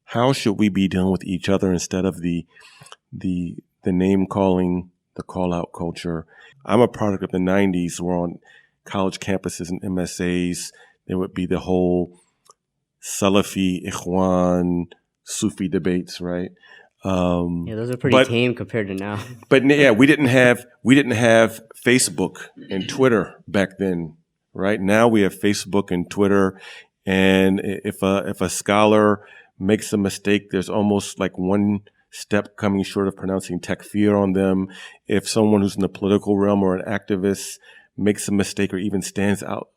how should we be dealing with each other instead of the name calling, the call out culture. I'm a product of the 90s where on college campuses and MSAs, there would be the whole Salafi, Ikhwan, Sufi debates, right? Yeah, those are pretty tame compared to now. But yeah, we didn't have Facebook and Twitter back then, right? Now we have Facebook and Twitter, and if a scholar makes a mistake, there's almost like one step coming short of pronouncing takfir on them. If someone who's in the political realm or an activist makes a mistake or even stands out,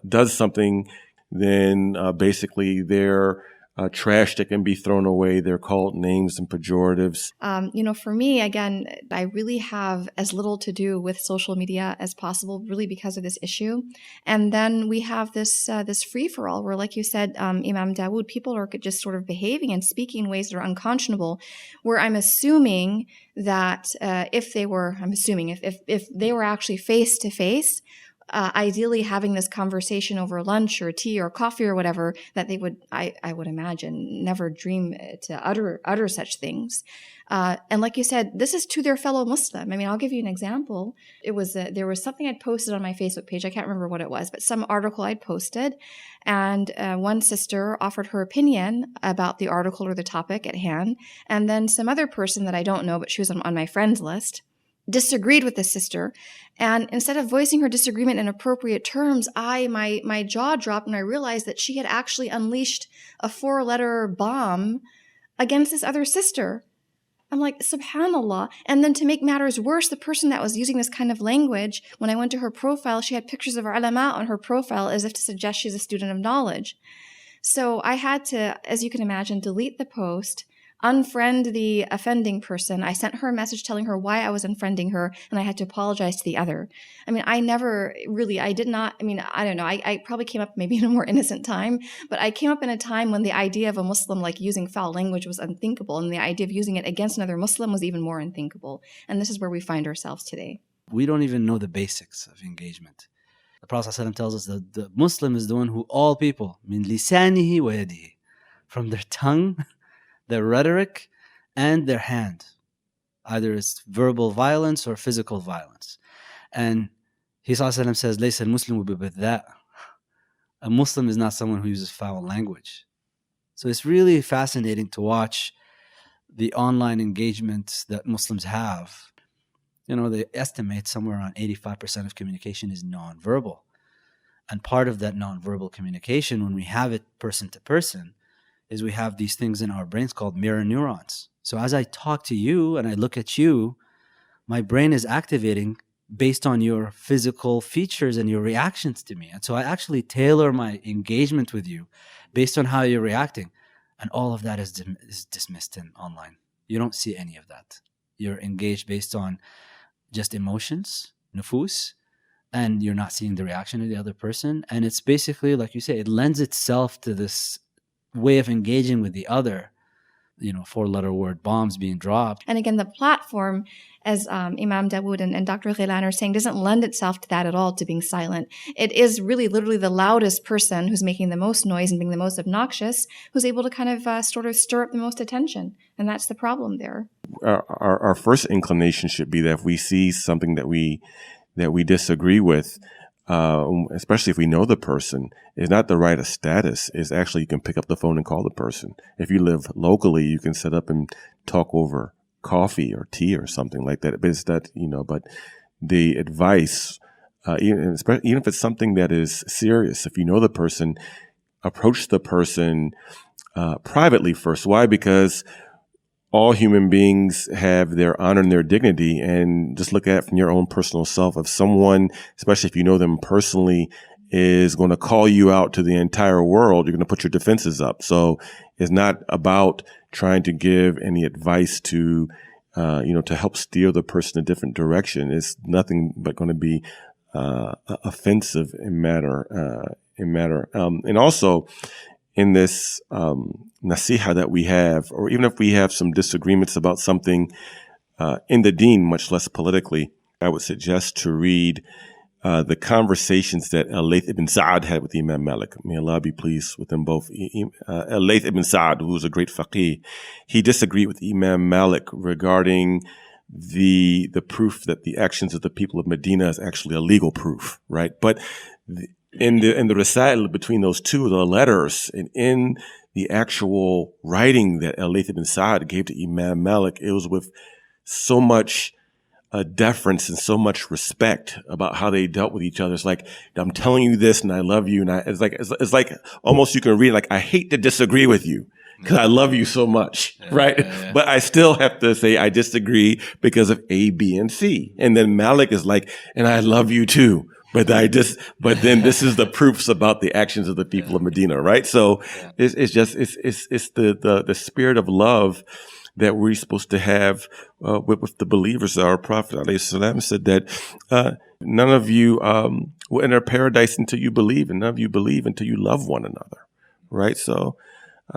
does something, then basically they're trash that can be thrown away. They're called names and pejoratives. For me, again, I really have as little to do with social media as possible, really because of this issue. And then we have this free-for-all where, like you said, Imam Dawood, people are just sort of behaving and speaking in ways that are unconscionable, where I'm assuming that if they were actually face-to-face, ideally having this conversation over lunch or tea or coffee or whatever, that they would, I would imagine, never dream to utter such things. And like you said, this is to their fellow Muslim. I mean, I'll give you an example. It was there was something I'd posted on my Facebook page. I can't remember what it was, but some article I'd posted, and one sister offered her opinion about the article or the topic at hand, and then some other person that I don't know, but she was on my friends list, disagreed with the sister. And instead of voicing her disagreement in appropriate terms, my jaw dropped and I realized that she had actually unleashed a 4-letter bomb against this other sister. I'm like, subhanallah. And then to make matters worse, the person that was using this kind of language, when I went to her profile, she had pictures of ulama on her profile as if to suggest she's a student of knowledge. So I had to, as you can imagine, delete the post, unfriend the offending person. I sent her a message telling her why I was unfriending her, and I had to apologize to the other. I mean, I don't know. I probably came up maybe in a more innocent time, but I came up in a time when the idea of a Muslim like using foul language was unthinkable, and the idea of using it against another Muslim was even more unthinkable. And this is where we find ourselves today. We don't even know the basics of engagement. The Prophet ﷺ tells us that the Muslim is the one who all people, min lisanihi wa yadihi, from their tongue, their rhetoric, and their hand. Either it's verbal violence or physical violence. And he ﷺ says, لَيْسَ الْمُسْلِمُ بِبَذَّاءٍ. A Muslim is not someone who uses foul language. So it's really fascinating to watch the online engagement that Muslims have. You know, they estimate somewhere around 85% of communication is nonverbal. And part of that nonverbal communication, when we have it person to person, is we have these things in our brains called mirror neurons. So as I talk to you and I look at you, my brain is activating based on your physical features and your reactions to me. And so I actually tailor my engagement with you based on how you're reacting. And all of that is dismissed in online. You don't see any of that. You're engaged based on just emotions, nufus, and you're not seeing the reaction of the other person. And it's basically, like you say, it lends itself to this way of engaging with the other, 4-letter word bombs being dropped. And again, the platform, as Imam Dawood and Dr. Ghailan are saying, doesn't lend itself to that at all, to being silent. It is really literally the loudest person who's making the most noise and being the most obnoxious, who's able to kind of sort of stir up the most attention. And that's the problem there. Our first inclination should be that if we see something that we disagree with, especially if we know the person, is not the right of status. Is actually you can pick up the phone and call the person. If you live locally, you can set up and talk over coffee or tea or something like that. But it's that, but the advice, even if it's something that is serious, if you know the person, approach the person privately first. Why? Because all human beings have their honor and their dignity, and just look at it from your own personal self. If someone, especially if you know them personally, is going to call you out to the entire world, you're going to put your defenses up. So it's not about trying to give any advice to help steer the person in a different direction. It's nothing but going to be offensive in matter. And also, in this nasiha that we have, or even if we have some disagreements about something in the deen, much less politically, I would suggest to read the conversations that Al-Layth ibn Sa'ad had with Imam Malik. May Allah be pleased with them both. Al-Layth ibn Sa'ad, who was a great faqih, he disagreed with Imam Malik regarding the proof that the actions of the people of Medina is actually a legal proof, right? But in the recital between those two, the letters, and in the actual writing that Al-Layth ibn Sa'ad gave to Imam Malik, it was with so much deference and so much respect about how they dealt with each other. It's like, I'm telling you this and I love you. And it's like almost you can read like, I hate to disagree with you because I love you so much. Right. Yeah. But I still have to say I disagree because of A, B, and C. And then Malik is like, and I love you too. But then this is the proofs about the actions of the people of Medina. Right. So it's the spirit of love that we're supposed to have with the believers. Our Prophet ﷺ said that none of you will enter paradise until you believe, and none of you believe until you love one another, right? So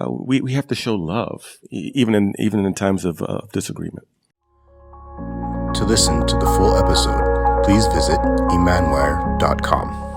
we have to show love, even in times of disagreement. To listen to the full episode, please visit Imanwire.com.